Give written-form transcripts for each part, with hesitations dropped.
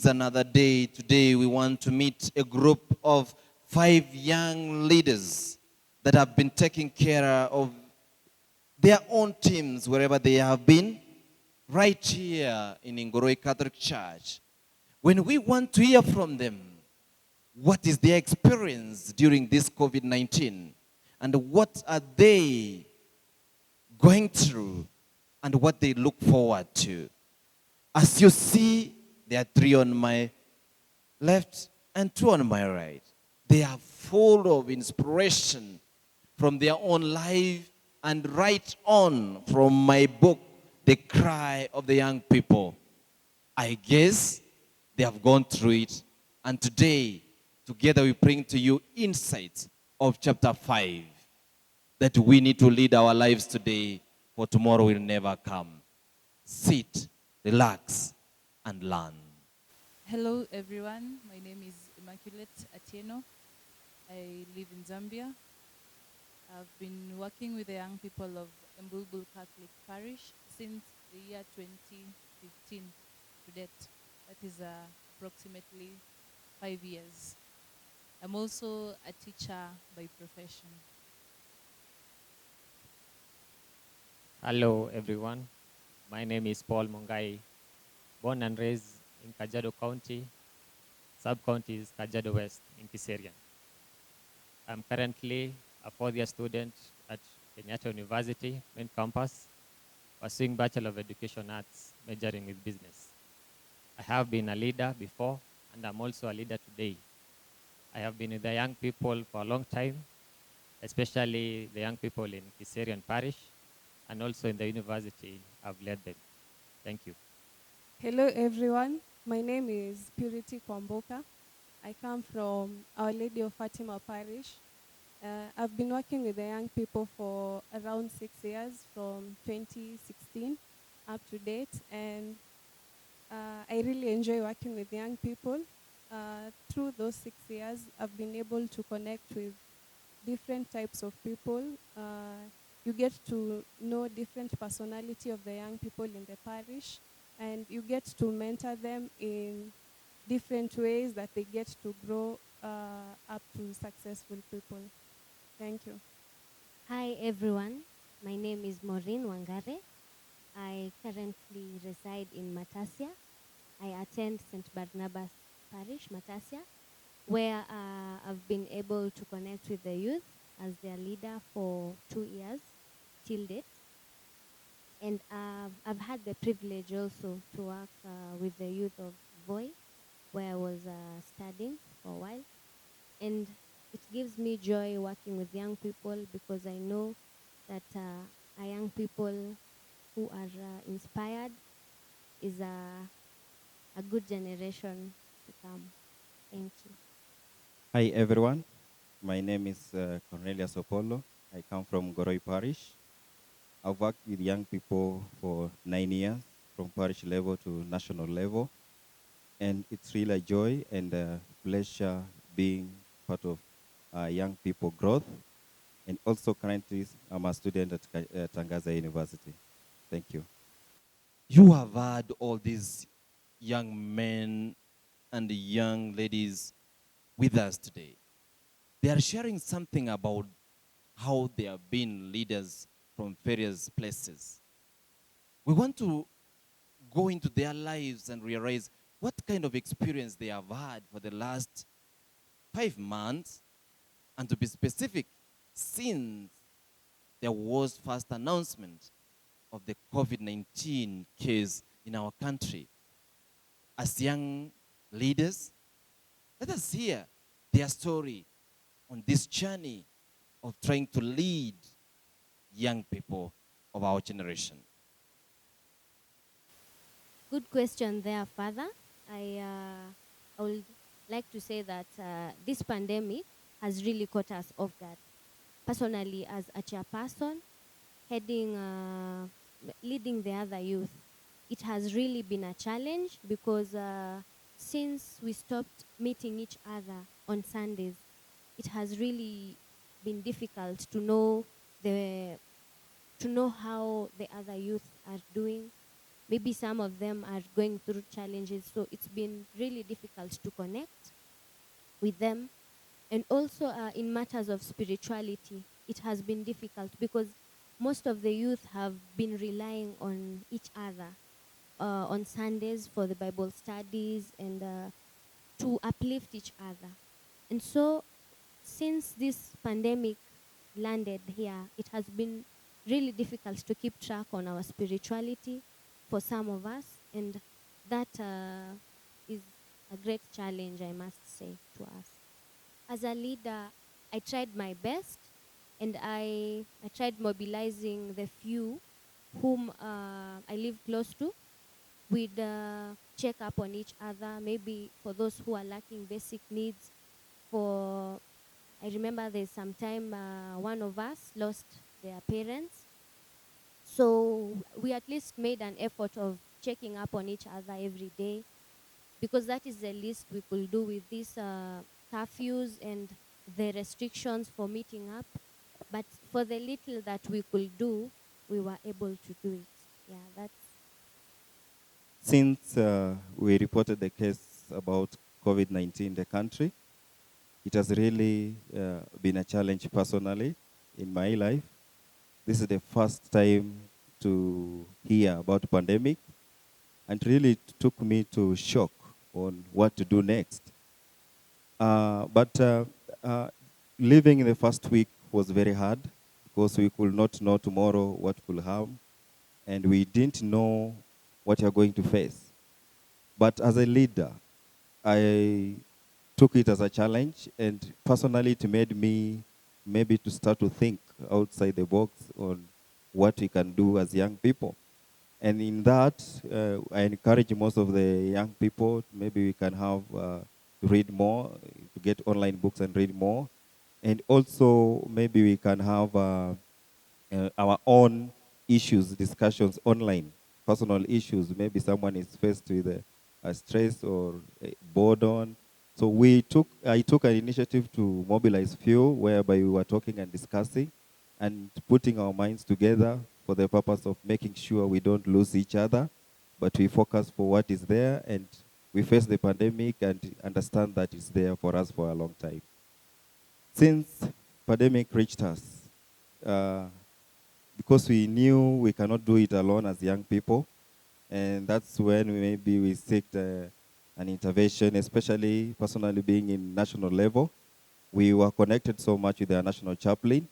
another day. Today we want to meet a group of 5 young leaders that have been taking care of their own teams wherever they have been, right here in Ngoroi Catholic Church. When we want to hear from them, what is their experience during this COVID-19? And what are they going through and what they look forward to? As you see, there are 3 on my left and 2 on my right. They are full of inspiration from their own life and right on from my book, The Cry of the Young People. I guess they have gone through it. And today, together we bring to you insights of chapter 5 that we need to lead our lives today, for tomorrow will never come. Sit, relax, and learn. Hello everyone, my name is Immaculate Atieno. I live in Zambia. I've been working with the young people of Mbulbul Catholic Parish since the year 2015 to date. That is approximately 5 years. I'm also a teacher by profession. Hello everyone, my name is Paul Mongai, born and raised in Kajiado County, sub-county is Kajiado West in Kiserian. I'm currently a 4th-year student at Kenyatta University, main campus, pursuing Bachelor of Education Arts, majoring with business. I have been a leader before, and I'm also a leader today. I have been with the young people for a long time, especially the young people in Kiserian Parish, and also in the university, I've led them. Thank you. Hello everyone, my name is Purity Kwamboka. I come from Our Lady of Fatima Parish. I've been working with the young people for around 6 years, from 2016 up to date, and I really enjoy working with young people. Through those 6 years, I've been able to connect with different types of people. You get to know different personality of the young people in the parish, and you get to mentor them in different ways that they get to grow up to successful people. Thank you. Hi everyone, my name is Maureen Wangare. I currently reside in Matasia. I attend St. Barnabas Parish, Matasia, where I've been able to connect with the youth as their leader for 2 years till date. And I've had the privilege also to work with the youth of Voi, where I was studying for a while. And it gives me joy working with young people, because I know that a young people who are inspired is a good generation to come. Thank you. Hi everyone, my name is Cornelius Opolo. I come from Goroi Parish. I've worked with young people for 9 years, from parish level to national level. And it's really a joy and a pleasure being part of young people growth. And also currently I'm a student at Tangaza University. Thank you. You have had all these young men and young ladies with us today. They are sharing something about how they have been leaders from various places. We want to go into their lives and realize what kind of experience they have had for the last 5 months, and to be specific, since there was first announcement of the COVID-19 case in our country. As young leaders, let us hear their story on this journey of trying to lead young people of our generation. Good question there, Father. I would like to say that this pandemic has really caught us off guard. Personally, as a chairperson, leading the other youth, it has really been a challenge, because since we stopped meeting each other on Sundays, it has really been difficult to know how the other youth are doing, maybe some of them are going through challenges, so it's been really difficult to connect with them. And also in matters of spirituality, it has been difficult because most of the youth have been relying on each other on Sundays for the Bible studies and to uplift each other. And so, since this pandemic landed here, it has been really difficult to keep track on our spirituality for some of us, and that is a great challenge, I must say, to us. As a leader, I tried my best, and I tried mobilizing the few whom I live close to. We'd check up on each other, maybe for those who are lacking basic needs. For I remember there's some time one of us lost their parents, so we at least made an effort of checking up on each other every day, because that is the least we could do with these curfews and the restrictions for meeting up. But for the little that we could do, we were able to do it. Yeah, that's Since we reported the case about COVID-19 in the country, it has really been a challenge personally in my life. This is the first time to hear about pandemic, and really it took me to shock on what to do next. But living in the first week was very hard because we could not know tomorrow what will happen, and we didn't know what you're going to face. But as a leader, I took it as a challenge, and personally it made me maybe to start to think outside the box on what we can do as young people. And in that, I encourage most of the young people, maybe we can have to read more, to get online books and read more. And also maybe we can have our own issues, discussions online, personal issues. Maybe someone is faced with a stress or a boredom. So I took an initiative to mobilize few, whereby we were talking and discussing and putting our minds together for the purpose of making sure we don't lose each other, but we focus for what is there, and we face the pandemic and understand that it's there for us for a long time. Since pandemic reached us, because we knew we cannot do it alone as young people, and that's when maybe we seeked an intervention, especially personally being in national level. We were connected so much with our national chaplain,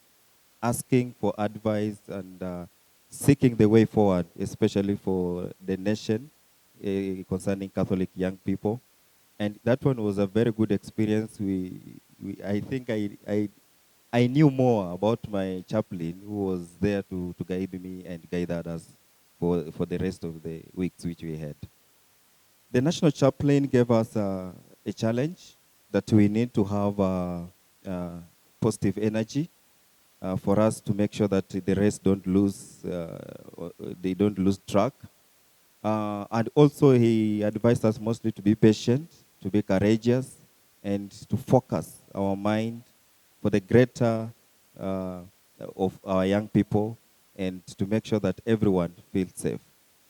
asking for advice and seeking the way forward, especially for the nation concerning Catholic young people. And that one was a very good experience. I think I knew more about my chaplain, who was there to guide me and guide others for the rest of the weeks which we had. The national chaplain gave us a challenge that we need to have positive energy for us to make sure that the rest don't lose, they don't lose track. And also he advised us mostly to be patient, to be courageous, and to focus our mind for the greater of our young people, and to make sure that everyone feels safe.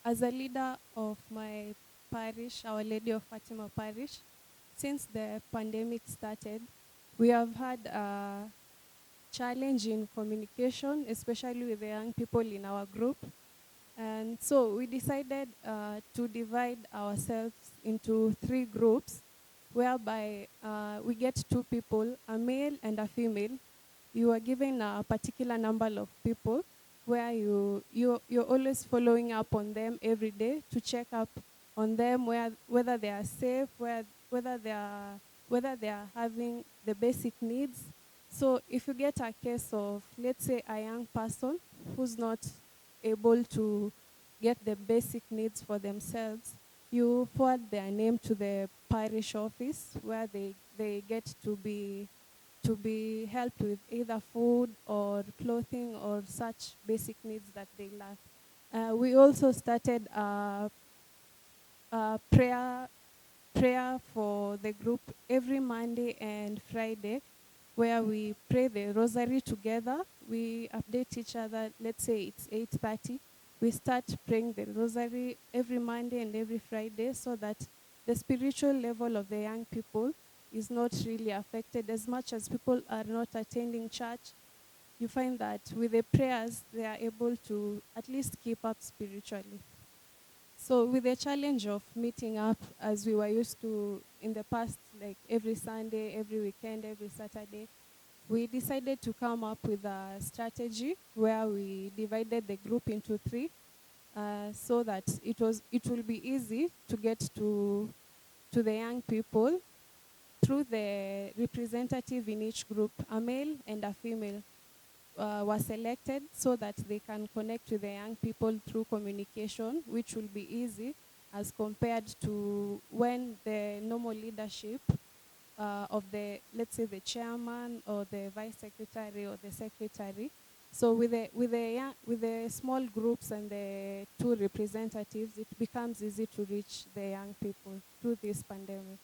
As a leader of my parish, Our Lady of Fatima Parish, since the pandemic started, we have had a challenge in communication, especially with the young people in our group. And so we decided to divide ourselves into 3 groups, whereby we get 2 people, a male and a female. You are given a particular number of people, where you're always following up on them every day to check up on them, whether they are safe, whether they are having the basic needs. So if you get a case of, let's say, a young person who's not able to get the basic needs for themselves, you forward their name to the parish office, where they get to be helped with either food or clothing or such basic needs that they lack. We also started a prayer for the group every Monday and Friday, where we pray the rosary together. We update each other. Let's say it's 8:30. we start praying the rosary every Monday and every Friday so that the spiritual level of the young people is not really affected. As much as people are not attending church, you find that with the prayers, they are able to at least keep up spiritually. So with the challenge of meeting up as we were used to in the past, like every Sunday, every weekend, every Saturday, we decided to come up with a strategy where we divided the group into three, so that it will be easy to get to the young people through the representative in each group. A male and a female were selected so that they can connect with the young people through communication, which will be easy as compared to when the normal leadership of the, let's say, the chairman or the vice secretary or the secretary. So with the small groups and the two representatives, it becomes easy to reach the young people through this pandemic.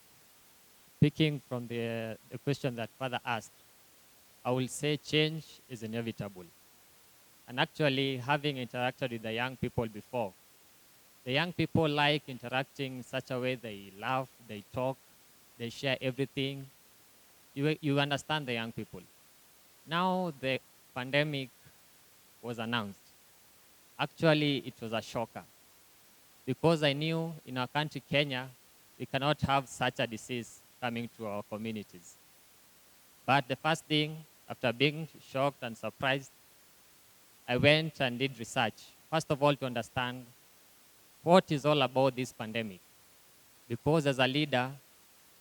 Picking from the question that Father asked, I will say change is inevitable. And actually, having interacted with the young people before, the young people like interacting in such a way they laugh, they talk, they share everything. You understand the young people. Now the pandemic was announced. Actually, it was a shocker because I knew in our country, Kenya, we cannot have such a disease coming to our communities. But the first thing, after being shocked and surprised, I went and did research. First of all, to understand what is all about this pandemic. Because as a leader,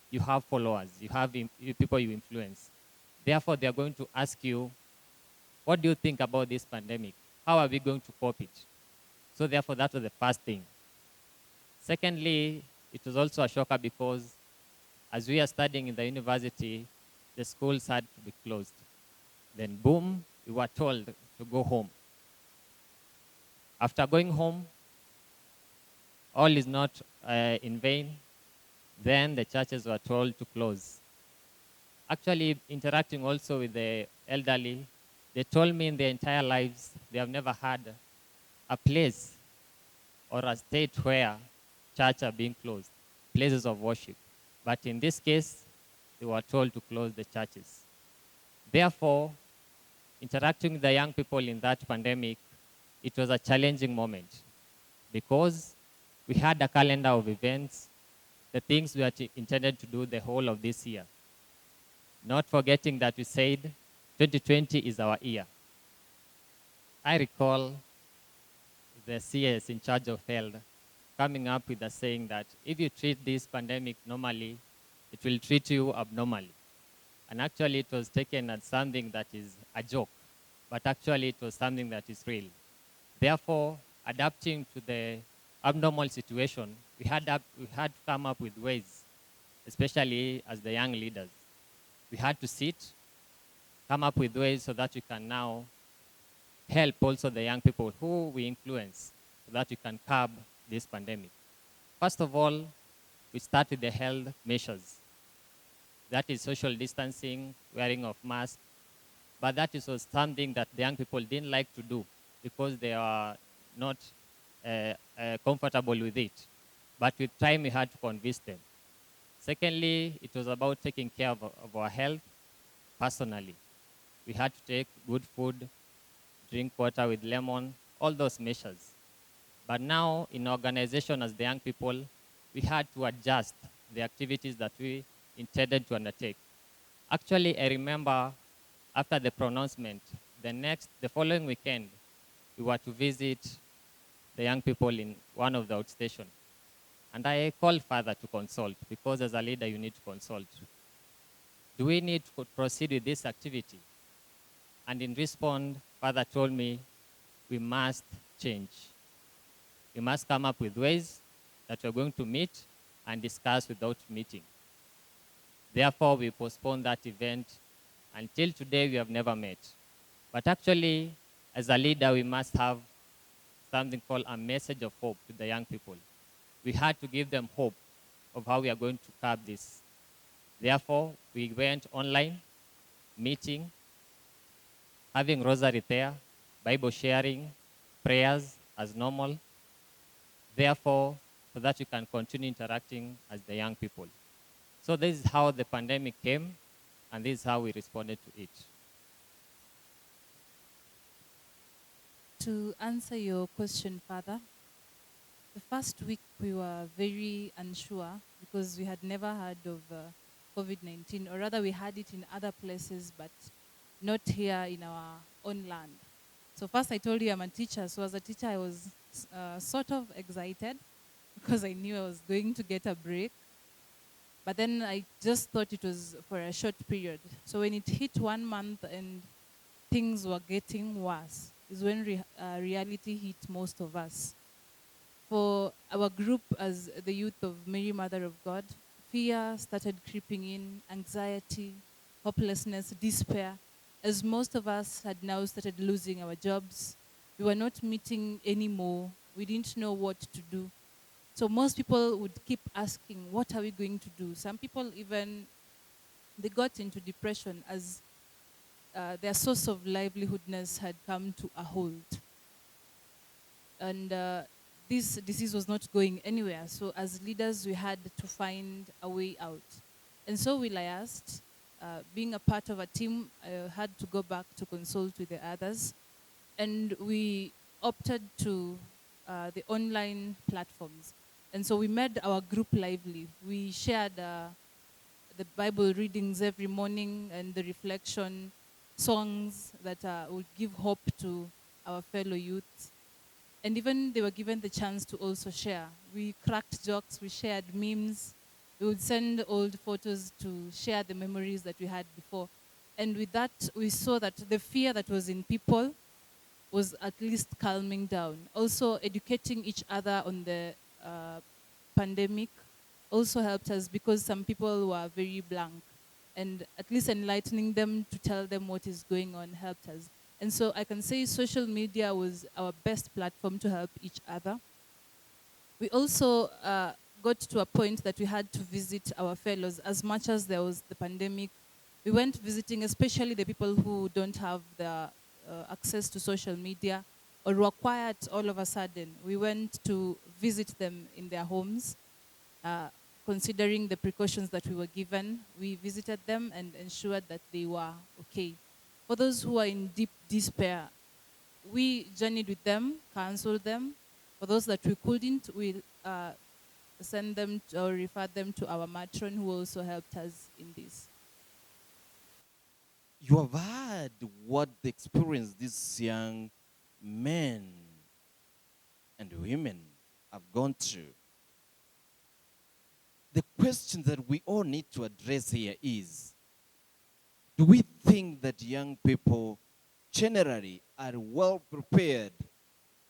you have followers, you have people you influence. Therefore, they are going to ask you, what do you think about this pandemic? How are we going to cope it? So therefore, that was the first thing. Secondly, it was also a shocker because as we are studying in the university, the schools had to be closed. Then boom, we were told to go home. After going home, all is not in vain. Then the churches were told to close. Actually, interacting also with the elderly, they told me in their entire lives they have never had a place or a state where churches are being closed, places of worship. But in this case, they were told to close the churches. Therefore, interacting with the young people in that pandemic, it was a challenging moment because we had a calendar of events, the things we had intended to do the whole of this year. Not forgetting that we said 2020 is our year. I recall the CS in charge of health coming up with a saying that if you treat this pandemic normally, it will treat you abnormally. And actually it was taken as something that is a joke, but actually it was something that is real. Therefore, adapting to the abnormal situation, we had to come up with ways, especially as the young leaders. We had to sit, come up with ways so that we can now help also the young people who we influence so that we can curb this pandemic. First of all, we start with the health measures. That is social distancing, wearing of masks, but that is something that the young people didn't like to do because they are not comfortable with it. But with time, we had to convince them. Secondly, it was about taking care of our health personally. We had to take good food, drink water with lemon, all those measures. But now, in organization as the young people, we had to adjust the activities that we intended to undertake. Actually, I remember after the pronouncement, the following weekend, we were to visit the young people in one of the outstations. And I called Father to consult, because as a leader, you need to consult. Do we need to proceed with this activity? And in response, Father told me, we must change. We must come up with ways that we're going to meet and discuss without meeting. Therefore, we postponed that event. Until today, we have never met. But actually, as a leader, we must have something called a message of hope to the young people. We had to give them hope of how we are going to curb this. Therefore, we went online, meeting, having rosary there, Bible sharing, prayers, as normal. Therefore, so that you can continue interacting as the young people. So this is how the pandemic came, and this is how we responded to it. To answer your question further, the first week we were very unsure because we had never heard of COVID-19, or rather we had it in other places, but not here in our own land. So first I told you I'm a teacher, so as a teacher I was sort of excited because I knew I was going to get a break. But then I just thought it was for a short period. So when it hit 1 month and things were getting worse, is when reality hit most of us. For our group as the youth of Mary Mother of God, fear started creeping in, anxiety, hopelessness, despair, as most of us had now started losing our jobs. We were not meeting anymore. We didn't know what to do. So most people would keep asking, what are we going to do? Some people even, they got into depression as their source of livelihoodness had come to a hold. And this disease was not going anywhere. So as leaders, we had to find a way out. And so we liaised. Being a part of a team, I had to go back to consult with the others. And we opted to the online platforms. And so we made our group lively. We shared the Bible readings every morning and the reflection songs that would give hope to our fellow youth. And even they were given the chance to also share. We cracked jokes, we shared memes. We would send old photos to share the memories that we had before. And with that, we saw that the fear that was in people was at least calming down. Also, educating each other on the pandemic also helped us because some people were very blank. And at least enlightening them to tell them what is going on helped us. And so I can say social media was our best platform to help each other. We also got to a point that we had to visit our fellows. As much as there was the pandemic, we went visiting, especially the people who don't have the access to social media or were quiet all of a sudden. We went to visit them in their homes, considering the precautions that we were given. We visited them and ensured that they were okay. For those who are in deep despair, we journeyed with them, counseled them. For those that we couldn't, we send them or refer them to our matron who also helped us in this. You have heard what the experience these young men and women have gone through. The question that we all need to address here is, do we think that young people generally are well prepared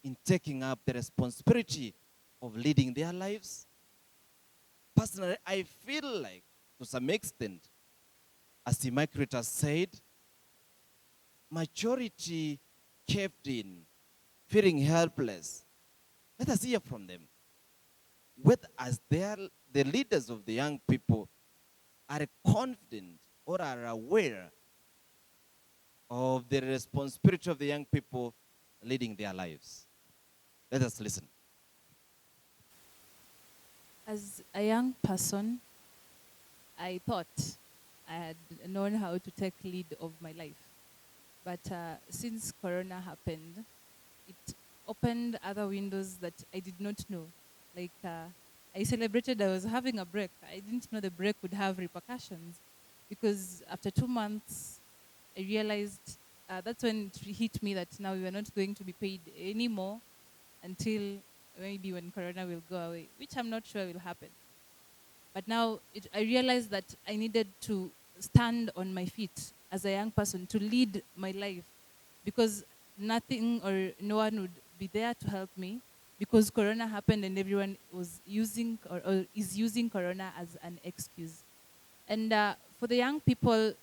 in taking up the responsibility of leading their lives? Personally, I feel like, to some extent, as the Immaculate has said, majority kept in, feeling helpless. Let us hear from them. Whether as they are the leaders of the young people are confident or are aware of the responsibility of the young people leading their lives. Let us listen. As a young person, I thought I had known how to take lead of my life. But since Corona happened, it opened other windows that I did not know. Like I celebrated I was having a break. I didn't know the break would have repercussions because after 2 months, I realized that's when it hit me that now we were not going to be paid anymore until maybe when Corona will go away, which I'm not sure will happen. But now I realized that I needed to stand on my feet as a young person to lead my life because nothing or no one would be there to help me because Corona happened and everyone was using or is using Corona as an excuse. And for the young people,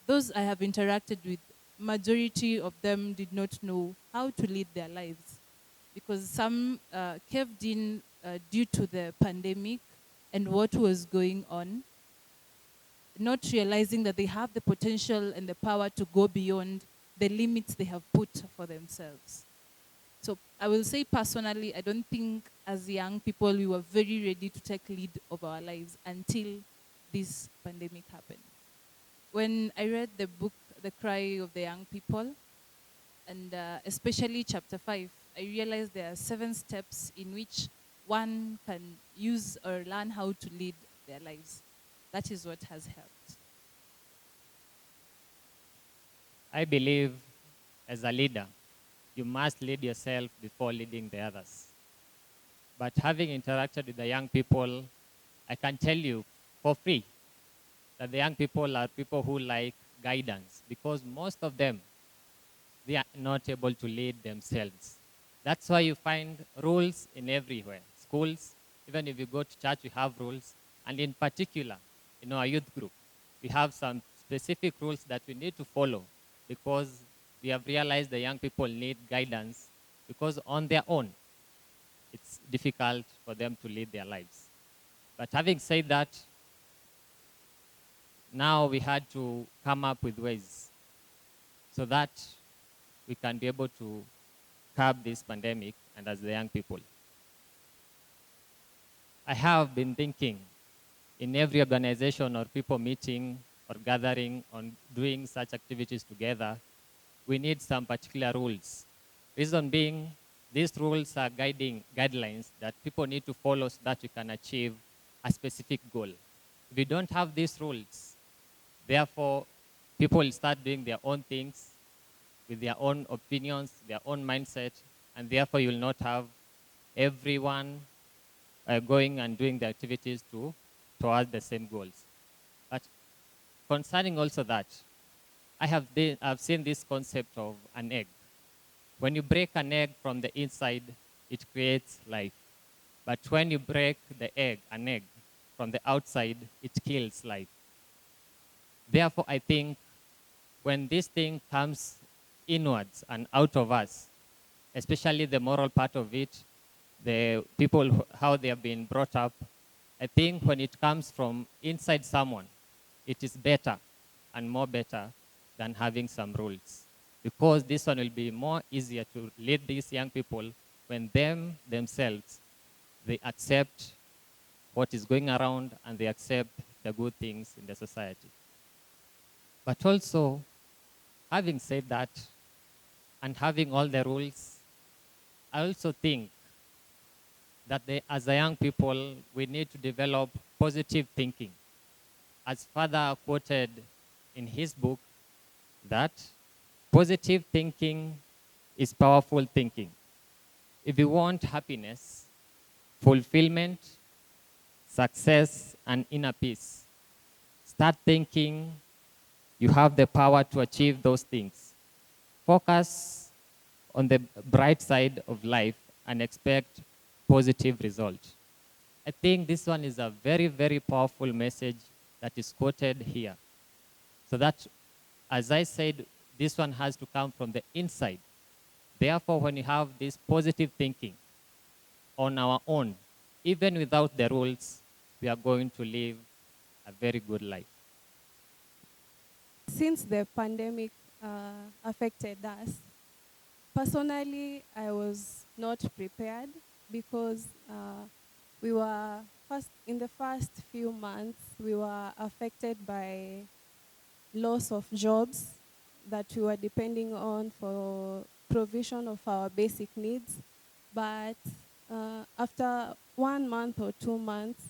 those I have interacted with, majority of them did not know how to lead their lives because some caved in due to the pandemic and what was going on, not realizing that they have the potential and the power to go beyond the limits they have put for themselves. So I will say personally, I don't think as young people we were very ready to take lead of our lives until this pandemic happened. When I read the book, The Cry of the Young People, and especially chapter 5, I realized there are 7 steps in which one can use or learn how to lead their lives. That is what has helped. I believe as a leader, you must lead yourself before leading the others. But having interacted with the young people, I can tell you for free that the young people are people who like guidance, because most of them, they are not able to lead themselves. That's why you find rules in everywhere. Schools, even if you go to church, we have rules. And in particular, in our youth group, we have some specific rules that we need to follow, because we have realized the young people need guidance, because on their own, it's difficult for them to lead their lives. But having said that, now we had to come up with ways so that we can be able to curb this pandemic and as the young people. I have been thinking in every organization or people meeting or gathering on doing such activities together, we need some particular rules. Reason being, these rules are guidelines that people need to follow so that we can achieve a specific goal. If we don't have these rules, therefore, people will start doing their own things with their own opinions, their own mindset, and therefore you will not have everyone going and doing the activities towards the same goals. But concerning also that, I've seen this concept of an egg. When you break an egg from the inside, it creates life. But when you break an egg from the outside, it kills life. Therefore, I think when this thing comes inwards and out of us, especially the moral part of it, the people, how they have been brought up, I think when it comes from inside someone, it is better and more better than having some rules. Because this one will be more easier to lead these young people when themselves, they accept what is going around and they accept the good things in the society. But also, having said that, and having all the rules, I also think that as a young people, we need to develop positive thinking. As Father quoted in his book, that positive thinking is powerful thinking. If you want happiness, fulfillment, success, and inner peace, start thinking you have the power to achieve those things. Focus on the bright side of life and expect positive results. I think this one is a very, very powerful message that is quoted here. So that, as I said, this one has to come from the inside. Therefore, when you have this positive thinking on our own, even without the rules, we are going to live a very good life. Since the pandemic affected us, personally, I was not prepared because we were in the first few months, we were affected by loss of jobs that we were depending on for provision of our basic needs. But after 1 month or 2 months,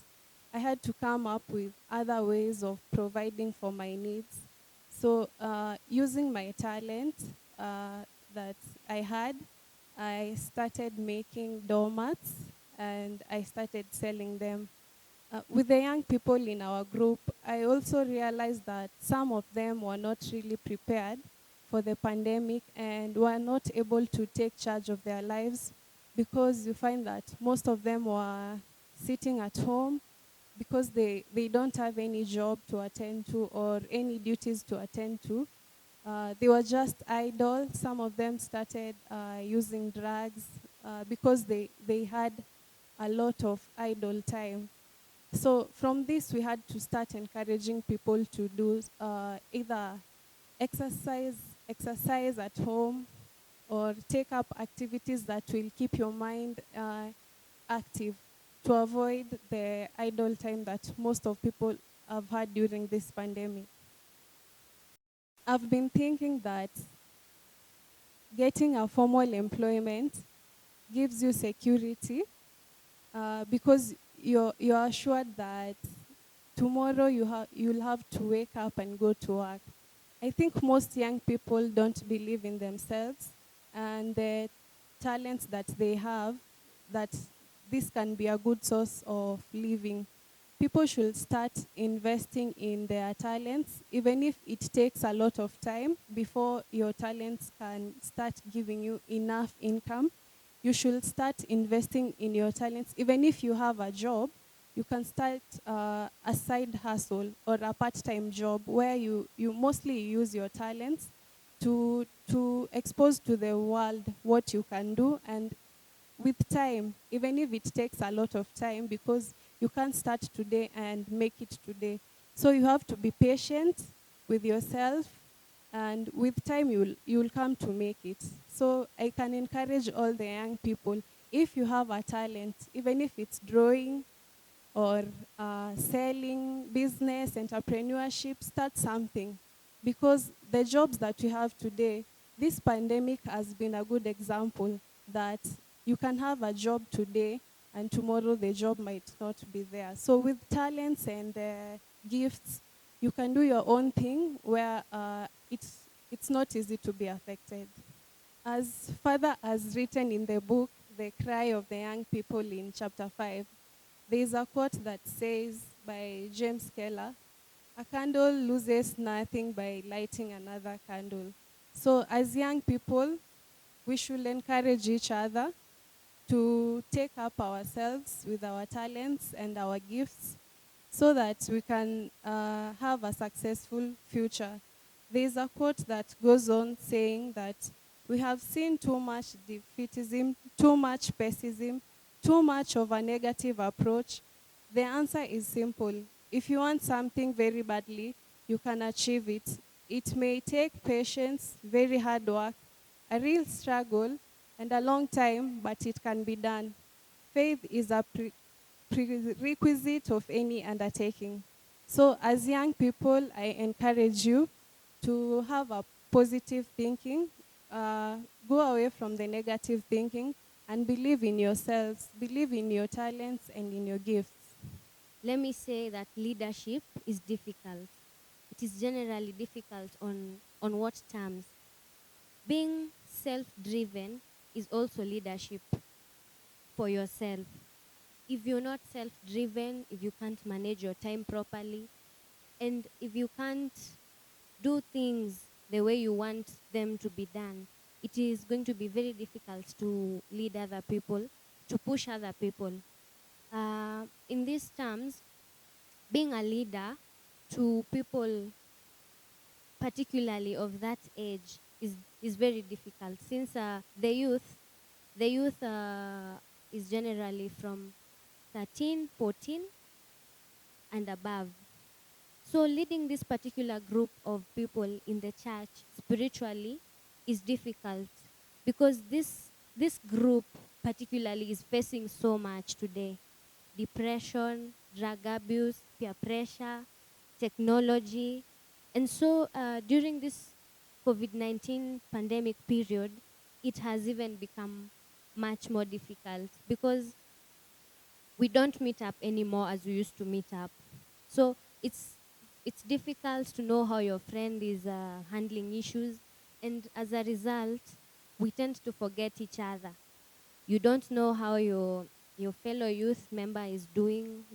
I had to come up with other ways of providing for my needs. So using my talent that I had, I started making doormats and I started selling them. With the young people in our group, I also realized that some of them were not really prepared for the pandemic and were not able to take charge of their lives, because you find that most of them were sitting at home because they don't have any job to attend to or any duties to attend to. They were just idle. Some of them started using drugs because they had a lot of idle time. So from this, we had to start encouraging people to do either exercise at home or take up activities that will keep your mind active to avoid the idle time that most of people have had during this pandemic. I've been thinking that getting a formal employment gives you security because you're assured that tomorrow you'll have to wake up and go to work. I think most young people don't believe in themselves and the talents that they have, that this can be a good source of living. People should start investing in their talents, even if it takes a lot of time before your talents can start giving you enough income. You should start investing in your talents, even if you have a job. You can start a side hustle or a part-time job where you mostly use your talents to expose to the world what you can do, and with time, even if it takes a lot of time, because you can't start today and make it today. So you have to be patient with yourself, and with time you'll come to make it. So I can encourage all the young people, if you have a talent, even if it's drawing or selling, business, entrepreneurship, start something. Because the jobs that we have today, this pandemic has been a good example that you can have a job today and tomorrow the job might not be there. So with talents and gifts, you can do your own thing where it's not easy to be affected. As Father has written in the book, The Cry of the Young People in chapter 5, there is a quote that says by James Keller, "A candle loses nothing by lighting another candle." So as young people, we should encourage each other to take up ourselves with our talents and our gifts so that we can have a successful future. There is a quote that goes on saying that we have seen too much defeatism, too much pessimism, too much of a negative approach. The answer is simple. If you want something very badly, you can achieve it. It may take patience, very hard work, a real struggle, and a long time, but it can be done. Faith is a prerequisite of any undertaking. So as young people, I encourage you to have a positive thinking, go away from the negative thinking, and believe in yourselves, believe in your talents and in your gifts. Let me say that leadership is difficult. It is generally difficult on what terms? Being self-driven is also leadership for yourself. If you're not self-driven, if you can't manage your time properly, and if you can't do things the way you want them to be done, it is going to be very difficult to lead other people, to push other people. In these terms, being a leader to people, particularly of that age, is very difficult, since the youth is generally from 13, 14, and above. So leading this particular group of people in the church spiritually is difficult, because this group particularly is facing so much today: depression, drug abuse, peer pressure, technology. And so during this COVID-19 pandemic period, it has even become much more difficult, because we don't meet up anymore as we used to meet up. So it's difficult to know how your friend is handling issues, and as a result, we tend to forget each other. You don't know how your fellow youth member is doing.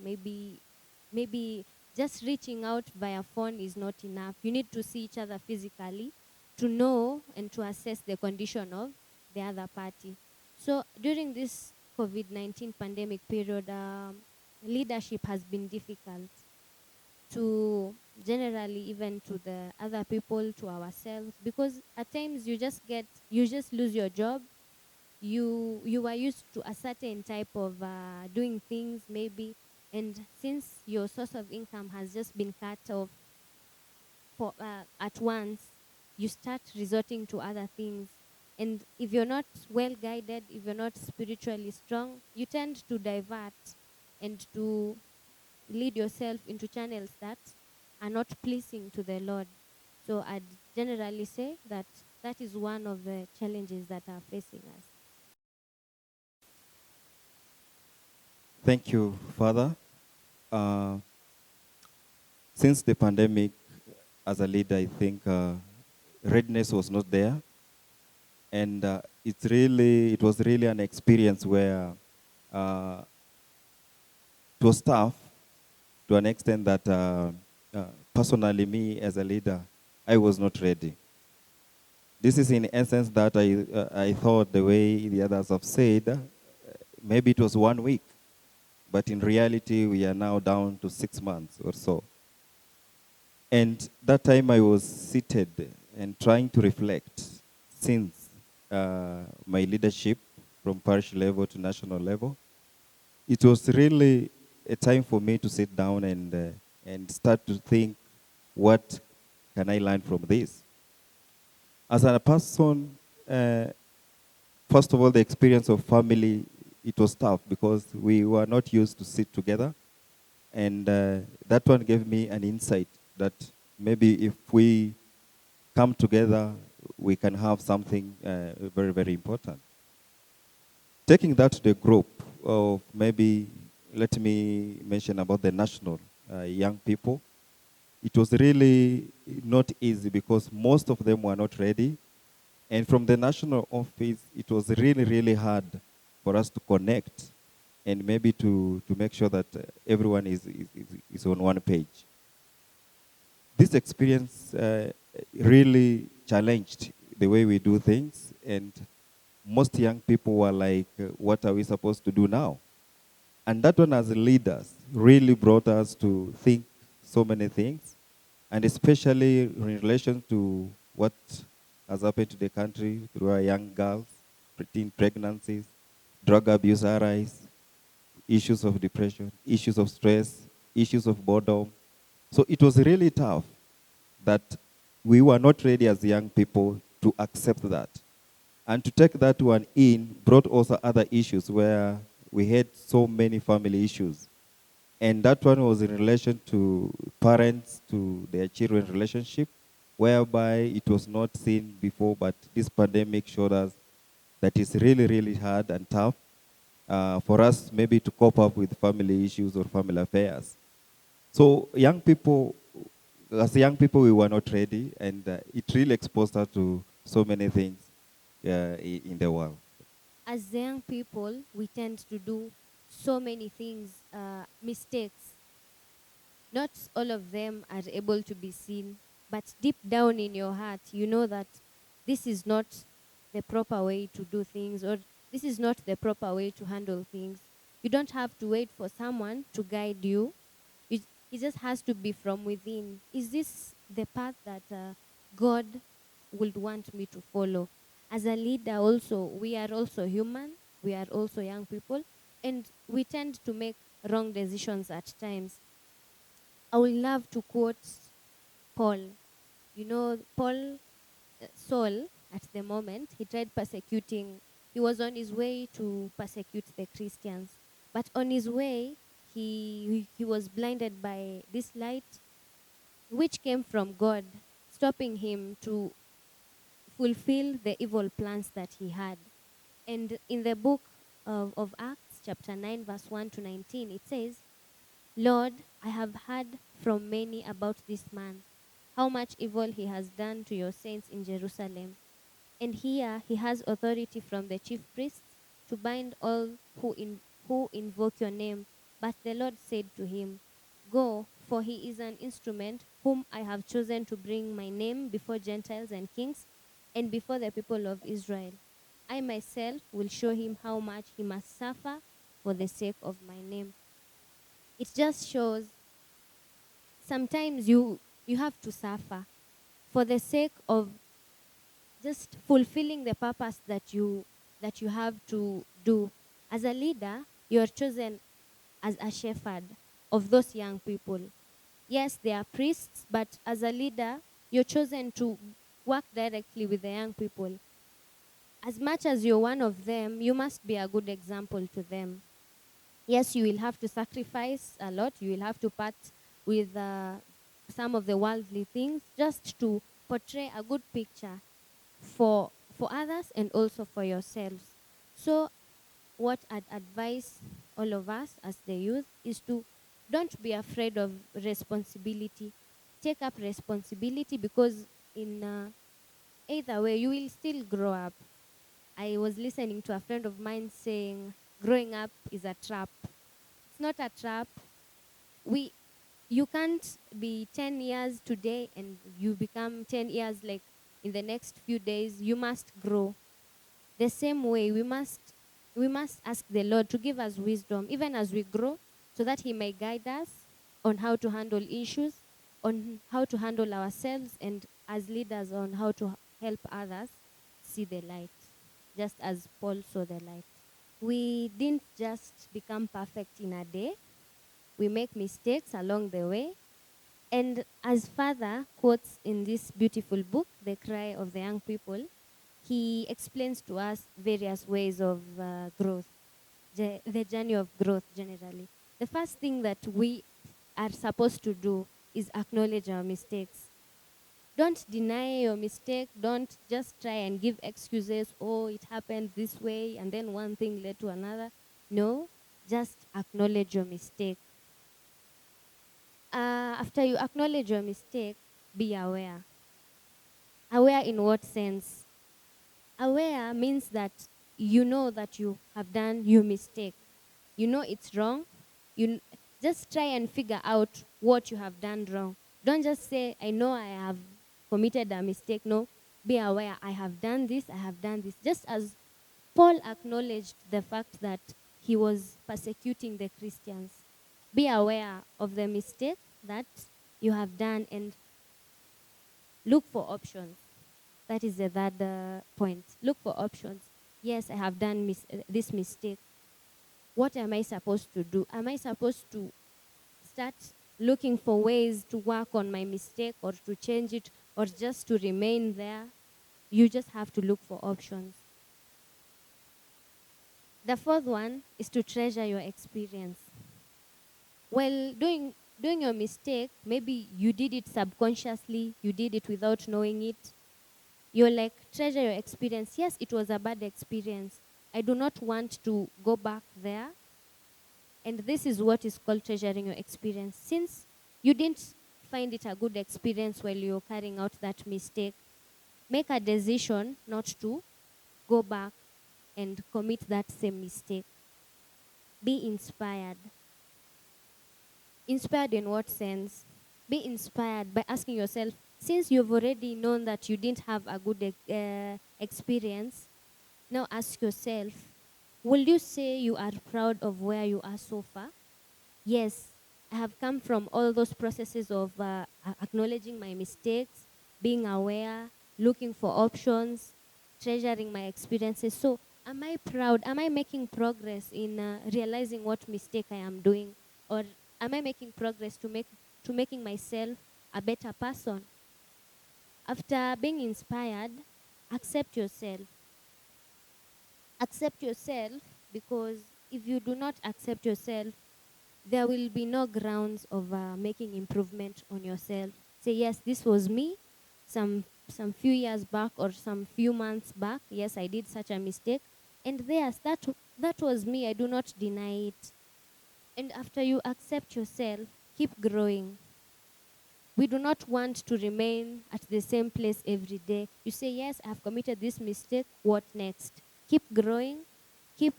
Maybe just reaching out via phone is not enough. You need to see each other physically to know and to assess the condition of the other party. So during this COVID-19 pandemic period, leadership has been difficult, to generally, even to the other people, to ourselves, because at times you just lose your job. You are used to a certain type of doing things, maybe, and since your source of income has just been cut off at once, you start resorting to other things. And if you're not well guided, if you're not spiritually strong, you tend to divert and to lead yourself into channels that are not pleasing to the Lord. So I'd generally say that that is one of the challenges that are facing us. Thank you, Father. Uh, since the pandemic, as a leader, I think readiness was not there, and it was really an experience where uh, it was tough to an extent that personally, me as a leader, I was not ready. This is in essence that I thought the way the others have said, maybe it was 1 week, but in reality, we are now down to 6 months or so. And that time I was seated and trying to reflect since my leadership from parish level to national level. It was really a time for me to sit down and start to think, what can I learn from this? As a person, first of all, the experience of family, it was tough because we were not used to sit together. And that one gave me an insight that maybe if we come together, we can have something very, very important. Taking that to the group of maybe, let me mention about the national young people. It was really not easy because most of them were not ready. And from the national office, it was really, really hard for us to connect and maybe to make sure that everyone is on one page. This experience really challenged the way we do things, and most young people were like, what are we supposed to do now? And that one, as leaders, really brought us to think so many things, and especially in relation to what has happened to the country through our young girls, teen pregnancies, drug abuse arise, issues of depression, issues of stress, issues of boredom. So it was really tough that we were not ready as young people to accept that. And to take that one in brought also other issues where we had so many family issues. And that one was in relation to parents to their children relationship, whereby it was not seen before, but this pandemic showed us that it's really, really hard and tough for us maybe to cope up with family issues or family affairs. So young people, as young people, we were not ready, and it really exposed us to so many things in the world. As young people, we tend to do so many things, mistakes. Not all of them are able to be seen, but deep down in your heart, you know that this is not the proper way to do things, or this is not the proper way to handle things. You don't have to wait for someone to guide you. It just has to be from within. Is this the path that God would want me to follow? As a leader, also, we are also human. We are also young people, and we tend to make wrong decisions at times. I would love to quote Paul. You know, Saul, at the moment, he tried persecuting, he was on his way to persecute the Christians. But on his way, he was blinded by this light, which came from God, stopping him to fulfill the evil plans that he had. And in the book of Acts, chapter 9, verse 1 to 19, it says, Lord, I have heard from many about this man, how much evil he has done to your saints in Jerusalem. And here he has authority from the chief priests to bind all who invoke your name. But the Lord said to him, Go, for he is an instrument whom I have chosen to bring my name before Gentiles and kings and before the people of Israel. I myself will show him how much he must suffer for the sake of my name. It just shows sometimes you have to suffer for the sake of just fulfilling the purpose that you have to do. As a leader, you are chosen as a shepherd of those young people. Yes, they are priests, but as a leader, you're chosen to work directly with the young people. as much as you're one of them, you must be a good example to them. Yes, you will have to sacrifice a lot. You will have to part with some of the worldly things just to portray a good picture for others and also for yourselves. So what I'd advise all of us as the youth is to don't be afraid of responsibility. Take up responsibility, because in either way you will still grow up. I was listening to a friend of mine saying growing up is a trap. It's not a trap. You can't be 10 years today and you become 10 years like in the next few days. You must grow. The same way we must ask the Lord to give us wisdom even as we grow, so that he may guide us on how to handle issues, on how to handle ourselves, and as leaders on how to help others see the light, just as Paul saw the light. We didn't just become perfect in a day. We make mistakes along the way. And as Father quotes in this beautiful book, The Cry of the Young People, he explains to us various ways of growth, the journey of growth generally. The first thing that we are supposed to do is acknowledge our mistakes. Don't deny your mistake. Don't just try and give excuses. Oh, it happened this way, and then one thing led to another. No, just acknowledge your mistake. After you acknowledge your mistake, be aware. Aware in what sense? Aware means that you know that you have done your mistake. You know it's wrong. You just try and figure out what you have done wrong. Don't just say, I know I have committed a mistake. No, be aware. I have done this, I have done this. Just as Paul acknowledged the fact that he was persecuting the Christians. Be aware of the mistake that you have done and look for options. That is the third point. Look for options. Yes, I have done this mistake. What am I supposed to do? Am I supposed to start looking for ways to work on my mistake or to change it or just to remain there? You just have to look for options. The fourth one is to treasure your experience. Well, doing your mistake, maybe you did it subconsciously, you did it without knowing it. You're like, treasure your experience. Yes, it was a bad experience. I do not want to go back there. And this is what is called treasuring your experience. Since you didn't find it a good experience while you're carrying out that mistake, make a decision not to go back and commit that same mistake. Be inspired. Inspired in what sense? Be inspired by asking yourself, since you've already known that you didn't have a good experience, now ask yourself, will you say you are proud of where you are so far? Yes, I have come from all those processes of acknowledging my mistakes, being aware, looking for options, treasuring my experiences. So am I proud? Am I making progress in realizing what mistake I am doing? Or am I making progress to making myself a better person? After being inspired, accept yourself. Accept yourself, because if you do not accept yourself, there will be no grounds of making improvement on yourself. Say, yes, this was me some few years back or some few months back. Yes, I did such a mistake. And yes, that was me. I do not deny it. And after you accept yourself, keep growing. We do not want to remain at the same place every day. You say, yes, I have committed this mistake. What next? Keep growing. Keep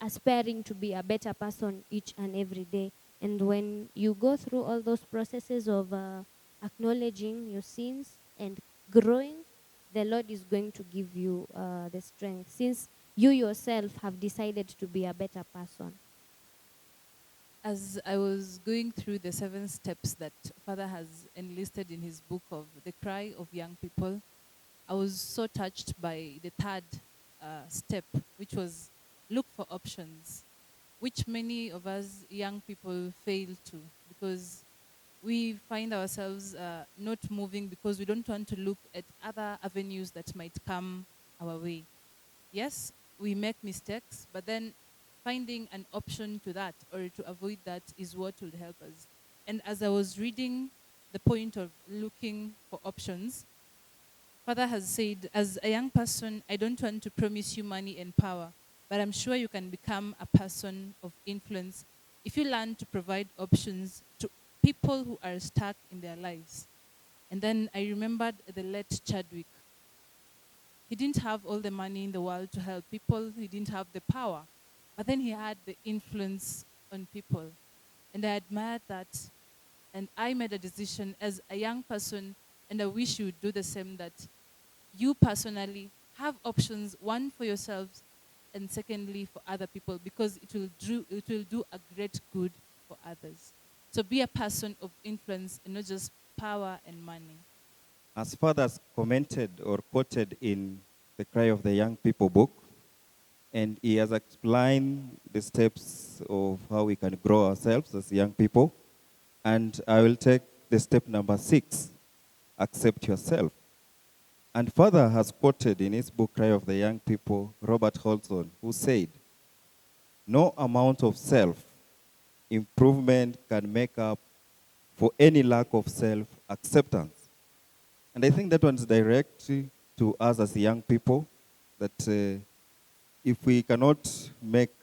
aspiring to be a better person each and every day. And when you go through all those processes of acknowledging your sins and growing, the Lord is going to give you the strength, since you yourself have decided to be a better person. As I was going through the 7 steps that Father has enlisted in his book of The Cry of Young People, I was so touched by the third step, which was look for options, which many of us young people fail to, because we find ourselves not moving because we don't want to look at other avenues that might come our way. Yes, we make mistakes, but then finding an option to that or to avoid that is what will help us. And as I was reading the point of looking for options, Father has said, as a young person, I don't want to promise you money and power, but I'm sure you can become a person of influence if you learn to provide options to people who are stuck in their lives. And then I remembered the late Chadwick. He didn't have all the money in the world to help people, he didn't have the power, but then he had the influence on people. And I admired that. And I made a decision as a young person, and I wish you would do the same, that you personally have options, one for yourselves, and secondly for other people, because it will do a great good for others. So be a person of influence and not just power and money. As fathers commented or quoted in the Cry of the Young People book, and he has explained the steps of how we can grow ourselves as young people. And I will take the step number 6, accept yourself. And Father has quoted in his book, Cry of the Young People, Robert Holson, who said, no amount of self-improvement can make up for any lack of self-acceptance. And I think that one's direct to us as young people, that if we cannot make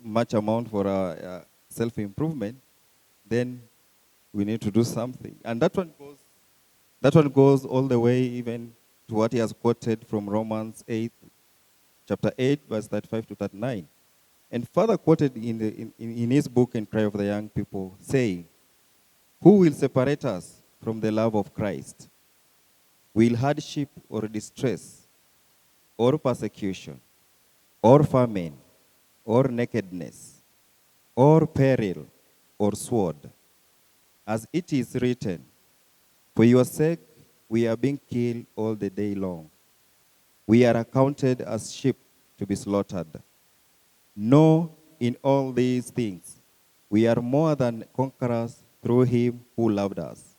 much amount for our self-improvement, then we need to do something. And that one goes all the way even to what he has quoted from Romans 8, chapter 8, verse 35 to 39. And further quoted in his book, In Cry of the Young People, saying, who will separate us from the love of Christ? Will hardship or distress, or persecution, or famine, or nakedness, or peril, or sword? As it is written, for your sake we are being killed all the day long. We are accounted as sheep to be slaughtered. No, in all these things, we are more than conquerors through him who loved us.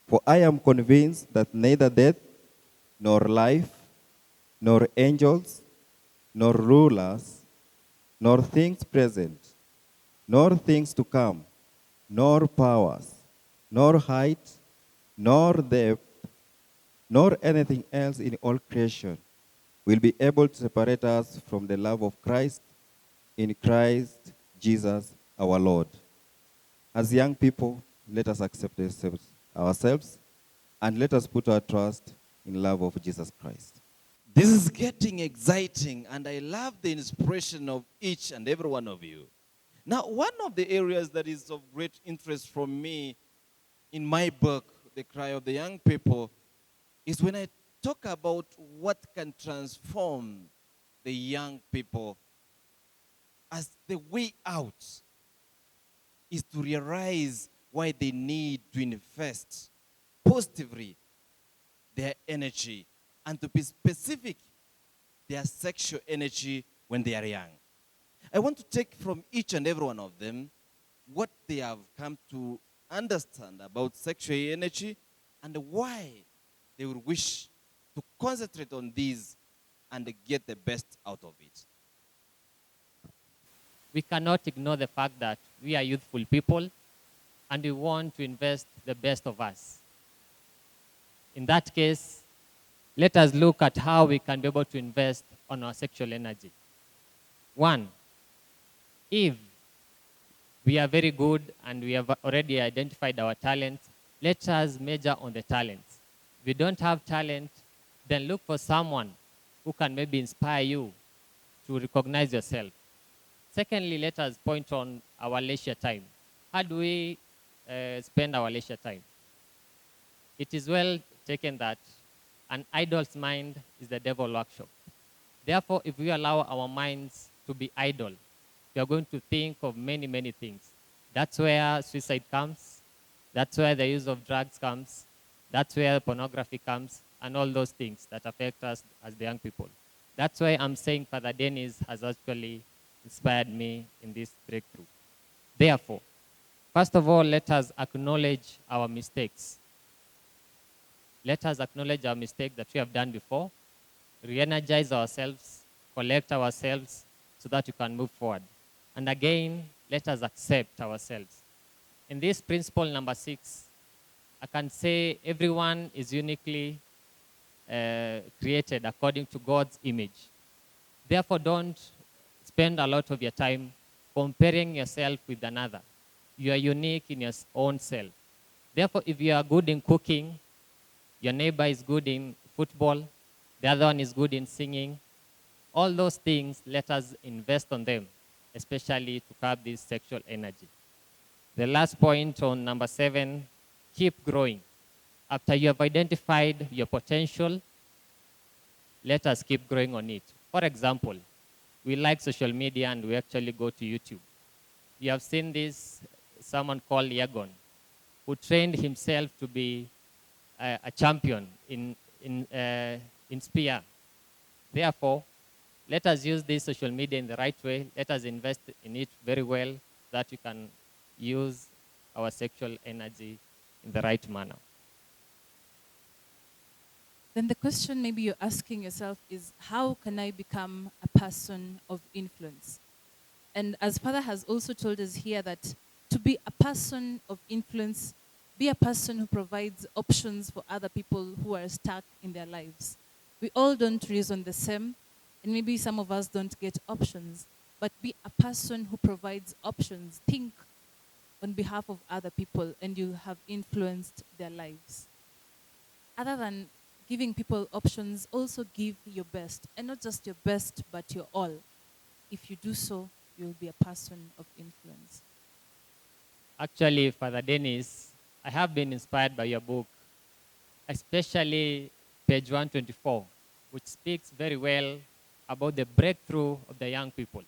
For I am convinced that neither death, nor life, nor angels, nor rulers, nor things present, nor things to come, nor powers, nor height, nor depth, nor anything else in all creation will be able to separate us from the love of Christ in Christ Jesus our Lord. As young people, let us accept ourselves and let us put our trust in love of Jesus Christ. This is getting exciting, and I love the inspiration of each and every one of you. Now, one of the areas that is of great interest for me in my book, The Cry of the Young People, is when I talk about what can transform the young people as the way out is to realize why they need to invest positively their energy, and to be specific, their sexual energy when they are young. I want to take from each and every one of them what they have come to understand about sexual energy and why they will wish to concentrate on these and get the best out of it. We cannot ignore the fact that we are youthful people and we want to invest the best of us. In that case, let us look at how we can be able to invest on our sexual energy. 1, if we are very good and we have already identified our talents, let us major on the talents. If you don't have talent, then look for someone who can maybe inspire you to recognize yourself. Secondly, let us point on our leisure time. How do we spend our leisure time? It is well taken that an idle's mind is the devil's workshop. Therefore, if we allow our minds to be idle, we are going to think of many, many things. That's where suicide comes. That's where the use of drugs comes. That's where pornography comes, and all those things that affect us as the young people. That's why I'm saying Father Dennis has actually inspired me in this breakthrough. Therefore, first of all, let us acknowledge our mistakes. Let us acknowledge our mistakes that we have done before. re-energize ourselves, collect ourselves so that we can move forward. And again, let us accept ourselves. In this principle number 6, I can say everyone is uniquely created according to God's image. Therefore, don't spend a lot of your time comparing yourself with another. You are unique in your own self. Therefore, if you are good in cooking, your neighbor is good in football, the other one is good in singing, all those things, let us invest on them, especially to curb this sexual energy. The last point on number 7, keep growing. After you have identified your potential, let us keep growing on it. For example, we like social media and we actually go to YouTube. You have seen this, someone called Yagon, who trained himself to be a champion in spear. Therefore, let us use this social media in the right way. Let us invest in it very well so that we can use our sexual energy in the right manner. Then the question maybe you're asking yourself is, how can I become a person of influence? And as Father has also told us here, that to be a person of influence, be a person who provides options for other people who are stuck in their lives. We all don't reason the same, and maybe some of us don't get options, but be a person who provides options. Think on behalf of other people, and you have influenced their lives. Other than giving people options, also give your best, and not just your best, but your all. If you do so, you'll be a person of influence. Actually, Father Dennis, I have been inspired by your book, especially page 124, which speaks very well about the breakthrough of the young people.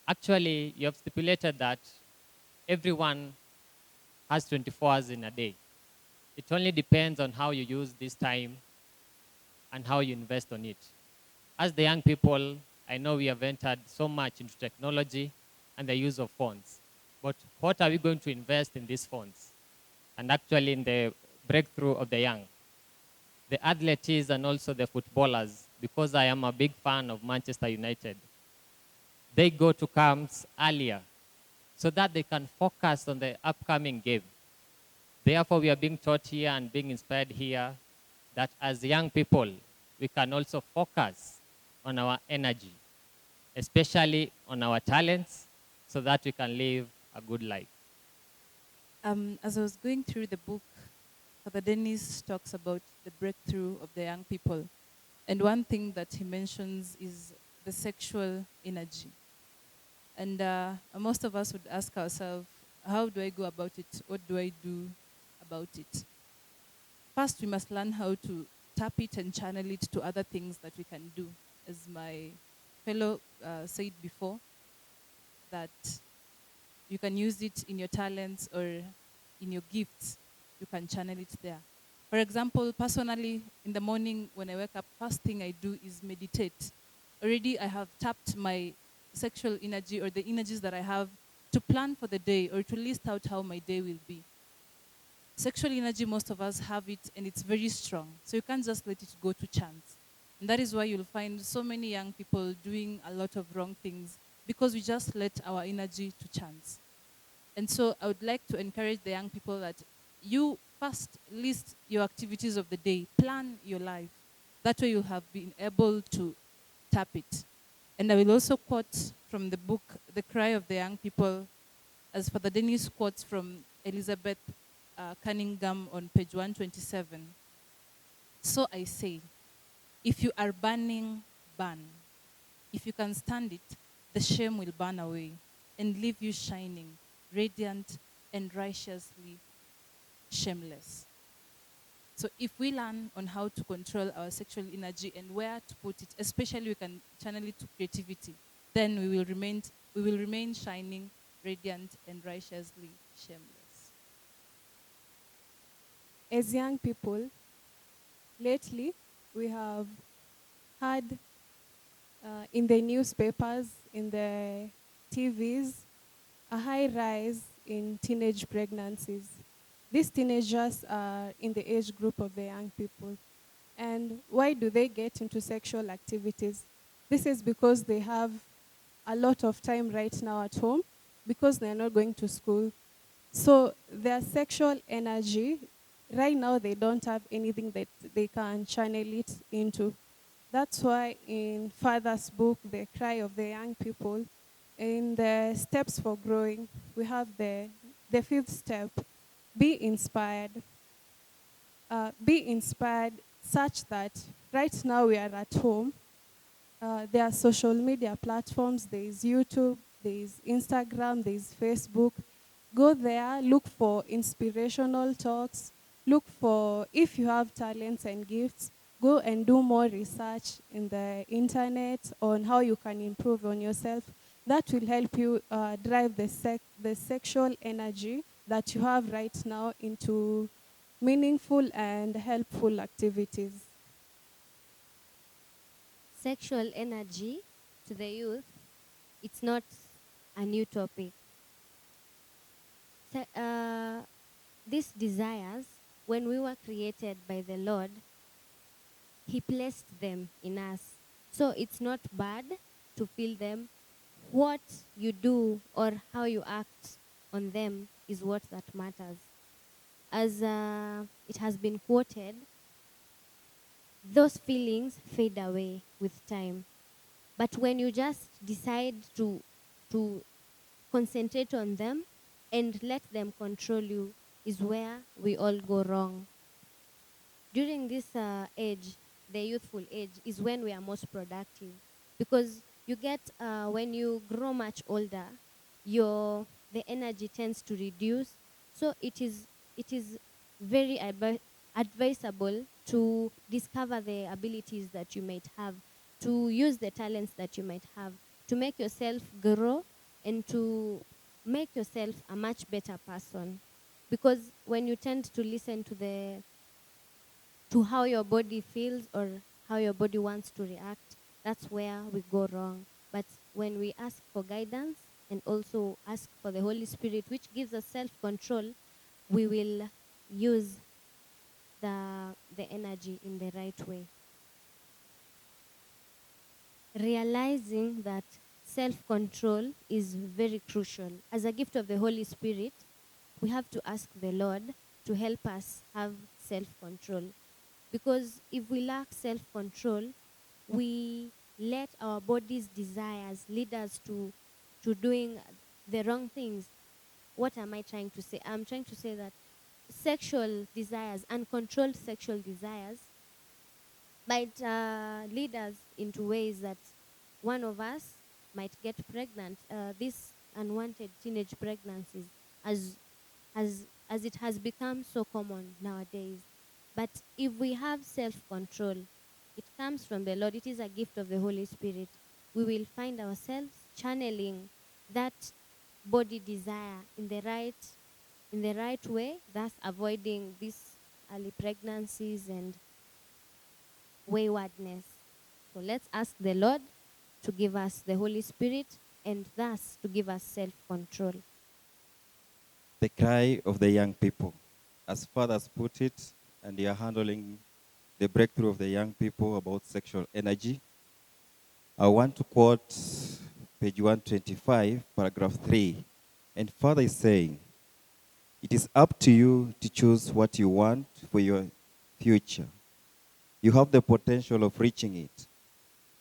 Actually, you have stipulated that everyone has 24 hours in a day. It only depends on how you use this time and how you invest on it. As the young people, I know we have entered so much into technology and the use of phones. But what are we going to invest in these phones? And actually in the breakthrough of the young, the athletes and also the footballers, because I am a big fan of Manchester United, they go to camps earlier so that they can focus on the upcoming game. Therefore, we are being taught here and being inspired here that as young people, we can also focus on our energy, especially on our talents, so that we can live a good life. As I was going through the book, Father Dennis talks about the breakthrough of the young people. And one thing that he mentions is the sexual energy. And most of us would ask ourselves, how do I go about it? What do I do about it? First, we must learn how to tap it and channel it to other things that we can do. As my fellow said before, that you can use it in your talents or in your gifts. You can channel it there. For example, personally, in the morning when I wake up, first thing I do is meditate. Already I have tapped my sexual energy or the energies that I have to plan for the day or to list out how my day will be. Sexual energy, most of us have it, and it's very strong. So you can't just let it go to chance. And that is why you'll find so many young people doing a lot of wrong things, because we just let our energy to chance. And so I would like to encourage the young people that you first list your activities of the day, plan your life. That way you have been able to tap it. And I will also quote from the book, The Cry of the Young People, as Father Dennis quotes from Elizabeth Cunningham on page 127. So I say, if you are burning, burn. If you can stand it, the shame will burn away and leave you shining, radiant, and righteously shameless. So if we learn on how to control our sexual energy and where to put it, especially we can channel it to creativity, then we will remain shining, radiant, and righteously shameless. As young people, lately we have had in the newspapers, in the TVs, a high rise in teenage pregnancies. These teenagers are in the age group of the young people. And why do they get into sexual activities? This is because they have a lot of time right now at home because they're not going to school. So their sexual energy, right now they don't have anything that they can channel it into. That's why in Father's book, The Cry of the Young People, in the steps for growing, we have the fifth step, be inspired. Be inspired such that right now we are at home. There are social media platforms, there is YouTube, there is Instagram, there is Facebook. Go there, look for inspirational talks, look for, if you have talents and gifts, go and do more research in the internet on how you can improve on yourself. That will help you drive the sexual energy that you have right now into meaningful and helpful activities. Sexual energy to the youth, it's not a new topic. These desires, when we were created by the Lord, He placed them in us. So it's not bad to feel them. What you do or how you act on them is what that matters. As it has been quoted, those feelings fade away with time. But when you just decide to concentrate on them and let them control you is where we all go wrong. During this age, the youthful age, is when we are most productive. Because you get, when you grow much older, the energy tends to reduce. So it is very advisable to discover the abilities that you might have, to use the talents that you might have, to make yourself grow and to make yourself a much better person. Because when you tend to listen to how your body feels or how your body wants to react, that's where we go wrong. But when we ask for guidance and also ask for the Holy Spirit, which gives us self-control, we will use the energy in the right way. Realizing that self-control is very crucial. As a gift of the Holy Spirit, we have to ask the Lord to help us have self-control. Because if we lack self-control, we let our body's desires lead us to doing the wrong things. What am I trying to say? I'm trying to say that sexual desires, uncontrolled sexual desires, might lead us into ways that one of us might get pregnant. These unwanted teenage pregnancies, as it has become so common nowadays. But if we have self-control, it comes from the Lord. It is a gift of the Holy Spirit. We will find ourselves channeling that body desire in the right way, thus avoiding these early pregnancies and waywardness. So let's ask the Lord to give us the Holy Spirit and thus to give us self-control. The cry of the young people. As fathers put it, and you are handling the breakthrough of the young people about sexual energy, I want to quote page 125, paragraph 3. And Father is saying, it is up to you to choose what you want for your future. You have the potential of reaching it.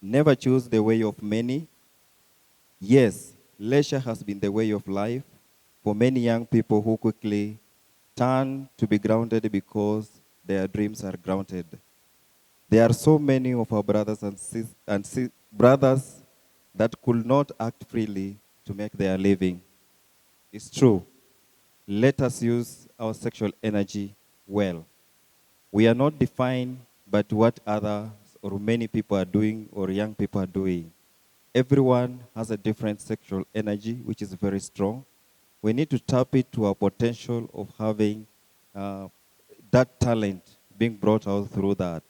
Never choose the way of many. Yes, leisure has been the way of life for many young people who quickly turn to be grounded because their dreams are grounded. There are so many of our brothers and brothers that could not act freely to make their living. It's true. Let us use our sexual energy well. We are not defined by what others or many people are doing or young people are doing. Everyone has a different sexual energy, which is very strong. We need to tap it to our potential of having that talent being brought out through that.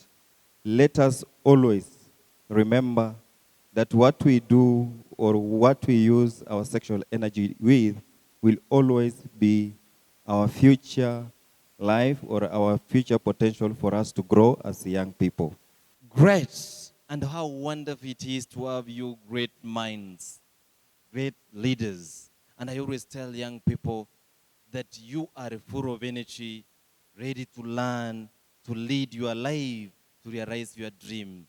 Let us always remember that what we do or what we use our sexual energy with will always be our future life or our future potential for us to grow as young people. Great. And how wonderful it is to have you great minds, great leaders. And I always tell young people that you are full of energy, ready to learn, to lead your life, to realize your dream.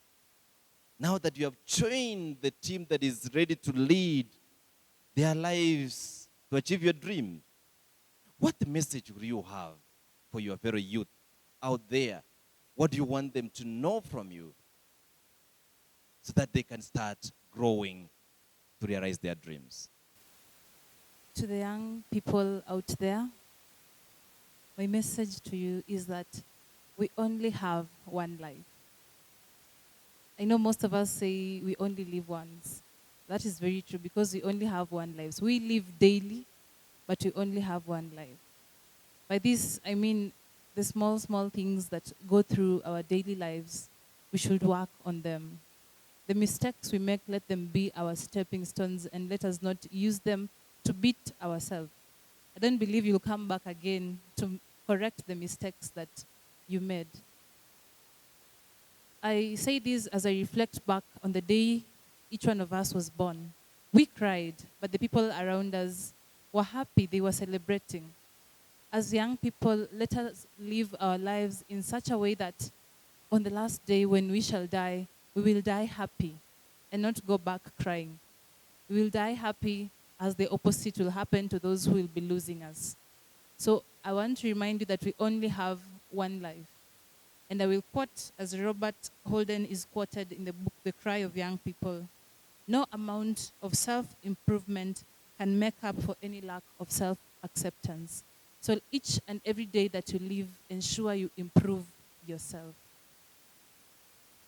Now that you have joined the team that is ready to lead their lives to achieve your dream, what message will you have for your fellow youth out there? What do you want them to know from you so that they can start growing to realize their dreams? To the young people out there, my message to you is that we only have one life. I know most of us say we only live once. That is very true because we only have one life. We live daily, but we only have one life. By this, I mean the small, small things that go through our daily lives, we should work on them. The mistakes we make, let them be our stepping stones and let us not use them to beat ourselves. I don't believe you'll come back again to correct the mistakes that you made. I say this as I reflect back on the day each one of us was born. We cried, but the people around us were happy, they were celebrating. As young people, let us live our lives in such a way that on the last day when we shall die, we will die happy and not go back crying. We will die happy, as the opposite will happen to those who will be losing us. So I want to remind you that we only have one life. And I will quote, as Robert Holden is quoted in the book, The Cry of Young People, no amount of self-improvement can make up for any lack of self-acceptance. So each and every day that you live, ensure you improve yourself.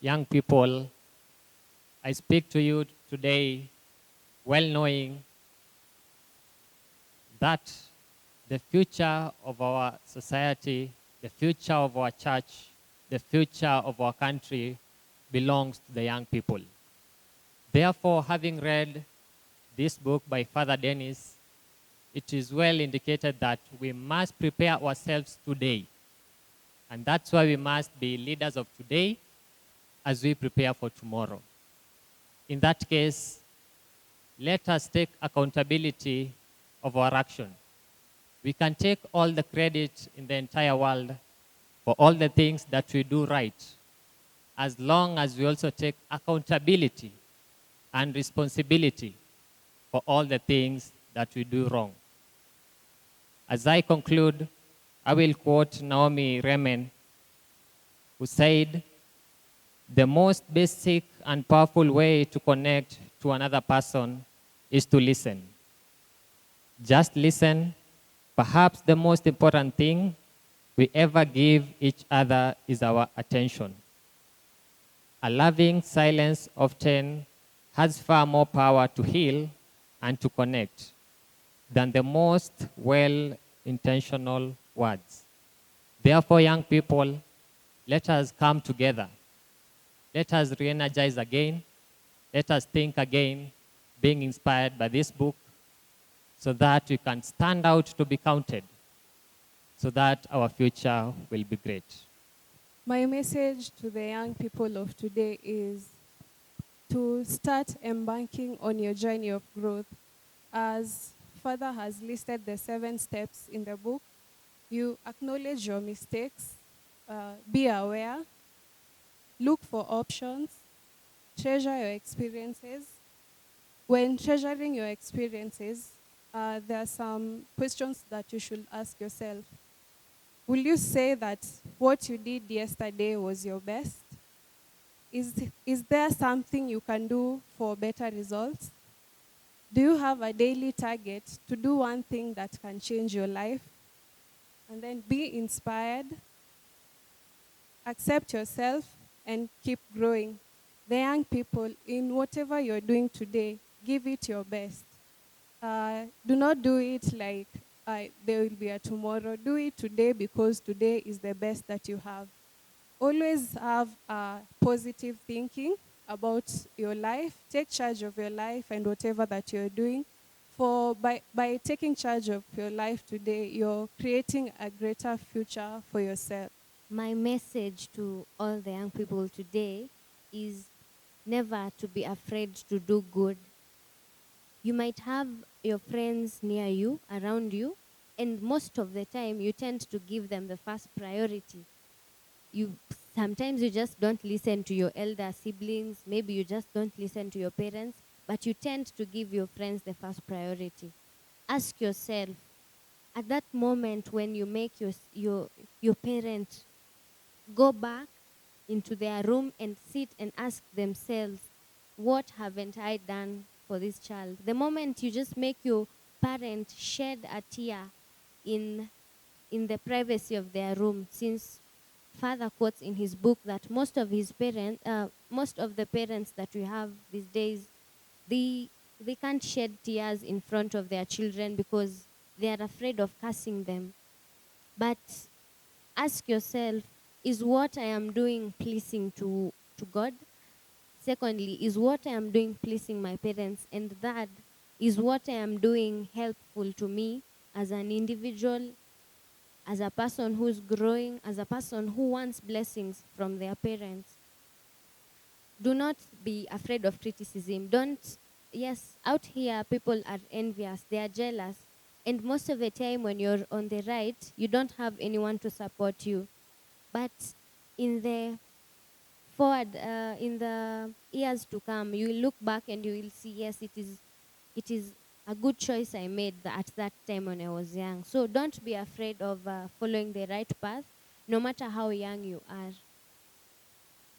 Young people, I speak to you today well knowing that the future of our society, the future of our church, the future of our country belongs to the young people. Therefore, having read this book by Father Dennis, it is well indicated that we must prepare ourselves today. And that's why we must be leaders of today as we prepare for tomorrow. In that case, let us take accountability of our action. We can take all the credit in the entire world for all the things that we do right, as long as we also take accountability and responsibility for all the things that we do wrong. As I conclude, I will quote Naomi Remen, who said, "The most basic and powerful way to connect to another person is to listen. Just listen. Perhaps the most important thing we ever give each other is our attention. A loving silence often has far more power to heal and to connect than the most well-intentional words. Therefore, young people, let us come together. Let us re-energize again. Let us think again, being inspired by this book, so that we can stand out to be counted, so that our future will be great." My message to the young people of today is to start embarking on your journey of growth. As Father has listed the 7 steps in the book, you acknowledge your mistakes, be aware, look for options, treasure your experiences. When treasuring your experiences, there are some questions that you should ask yourself. Will you say that what you did yesterday was your best? Is there something you can do for better results? Do you have a daily target to do one thing that can change your life? And then be inspired, accept yourself, and keep growing. The young people, in whatever you're doing today, give it your best. Do not do it like there will be a tomorrow. Do it today because today is the best that you have. Always have positive thinking about your life. Take charge of your life and whatever that you're doing. by taking charge of your life today, you're creating a greater future for yourself. My message to all the young people today is never to be afraid to do good. You might have your friends near you, around you, and most of the time you tend to give them the first priority. You sometimes you just don't listen to your elder siblings, maybe you just don't listen to your parents, but you tend to give your friends the first priority. Ask yourself, at that moment when you make your parent go back into their room and sit and ask themselves, what haven't I done for this child? The moment you just make your parent shed a tear in the privacy of their room, since Father quotes in his book that most of the parents that we have these days, they can't shed tears in front of their children because they are afraid of cursing them. But ask yourself, is what I am doing pleasing to God? Secondly, is what I am doing pleasing my parents? And third, is what I am doing helpful to me as an individual, as a person who's growing, as a person who wants blessings from their parents? Do not be afraid of criticism. Yes, out here people are envious, they are jealous. And most of the time when you're on the right, you don't have anyone to support you. But in the in the years to come, you will look back and you will see, yes, it is a good choice I made at that time when I was young. So don't be afraid of following the right path, no matter how young you are.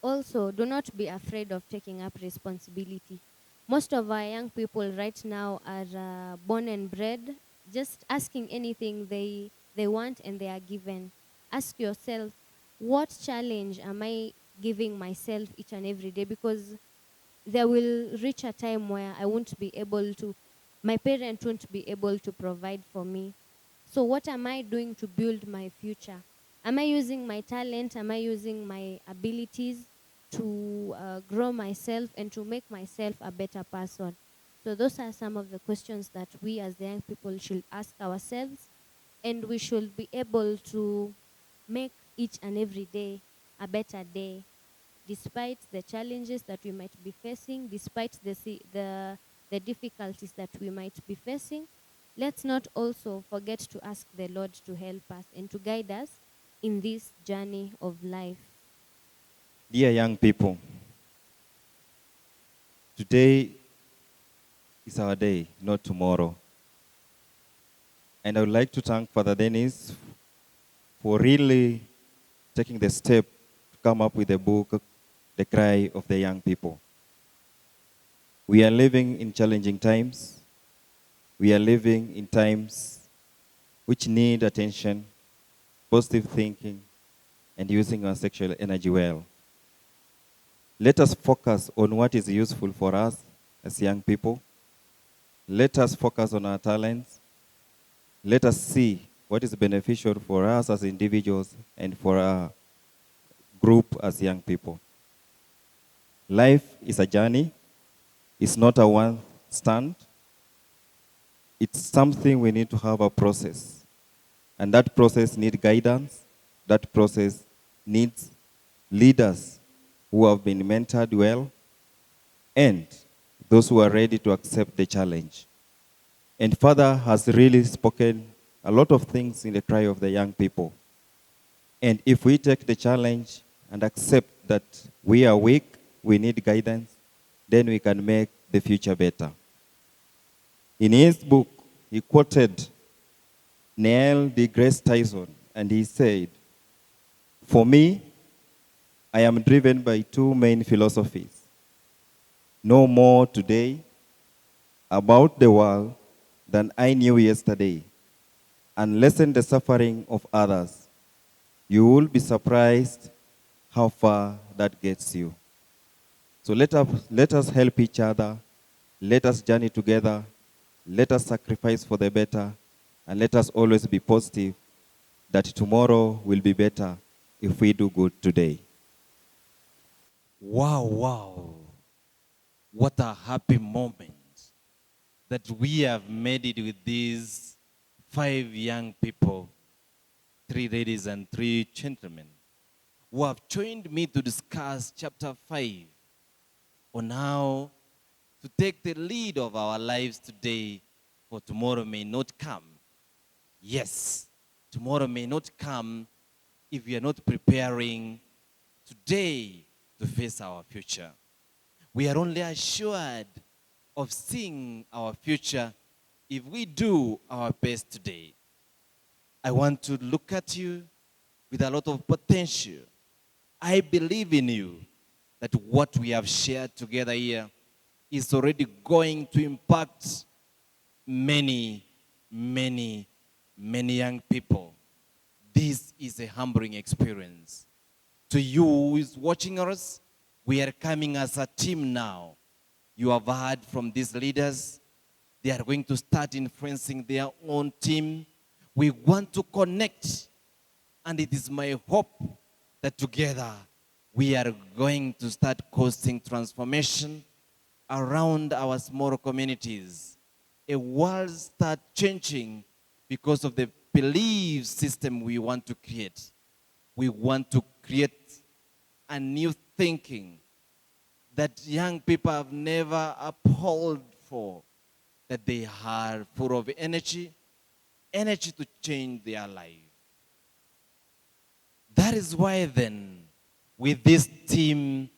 Also, do not be afraid of taking up responsibility. Most of our young people right now are born and bred, just asking anything they want and they are given. Ask yourself, what challenge am I giving myself each and every day? Because there will reach a time where my parent won't be able to provide for me. So what am I doing to build my future? Am I using my talent? Am I using my abilities to grow myself and to make myself a better person? So those are some of the questions that we as the young people should ask ourselves, and we should be able to make each and every day a better day, despite the challenges that we might be facing, despite the difficulties that we might be facing. Let's not also forget to ask the Lord to help us and to guide us in this journey of life. Dear young people, today is our day, not tomorrow. And I would like to thank Father Dennis for really taking the step to come up with the book, The Cry of the Young People. We are living in challenging times. We are living in times which need attention, positive thinking, and using our sexual energy well. Let us focus on what is useful for us as young people. Let us focus on our talents. Let us see what is beneficial for us as individuals and for our group as young people. Life is a journey. It's not a one stand. It's something we need to have a process. And that process needs guidance. That process needs leaders who have been mentored well and those who are ready to accept the challenge. And Father has really spoken a lot of things in the cry of the young people. And if we take the challenge and accept that we are weak, we need guidance, then we can make the future better. In his book, he quoted Neil deGrasse Tyson, and he said, "For me, I am driven by two main philosophies. Know more today about the world than I knew yesterday, and lessen the suffering of others. You will be surprised how far that gets you." So let us help each other. Let us journey together. Let us sacrifice for the better. And let us always be positive that tomorrow will be better if we do good today. Wow, wow. What a happy moment that we have made it with these 5 young people, 3 ladies and 3 gentlemen, who have joined me to discuss chapter 5 on how to take the lead of our lives today, for tomorrow may not come. Yes, tomorrow may not come if we are not preparing today to face our future. We are only assured of seeing our future if we do our best today. I want to look at you with a lot of potential. I believe in you that what we have shared together here is already going to impact many, many, many young people. This is a humbling experience. To you who is watching us, we are coming as a team now. You have heard from these leaders. They are going to start influencing their own team. We want to connect. And it is my hope that together we are going to start causing transformation around our small communities. A world start changing because of the belief system we want to create. We want to create a new thinking that young people have never upheld for, that they are full of energy to change their life. That is why then, with this team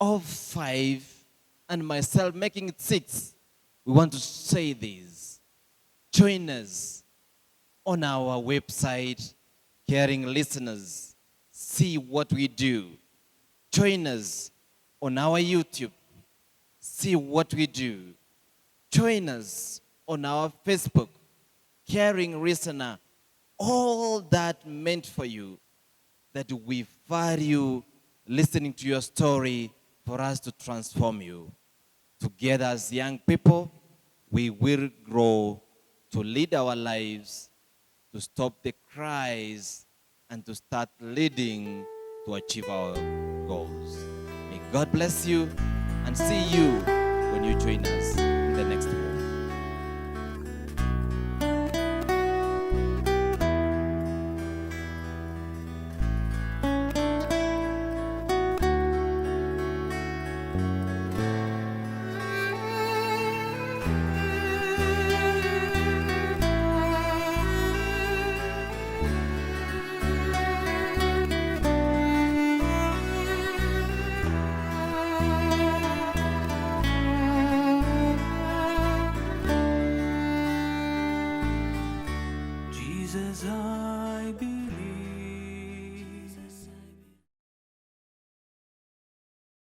of 5 and myself making it 6, we want to say this. Join us on our website, Caring Listeners. See what we do. Join us on our YouTube. See what we do. Join us on our Facebook, Caring Listener. All that meant for you, that we value listening to your story for us to transform you. Together as young people, we will grow to lead our lives, to stop the cries, and to start leading to achieve our goals. May God bless you, and see you when you join us in the next one. Jesus.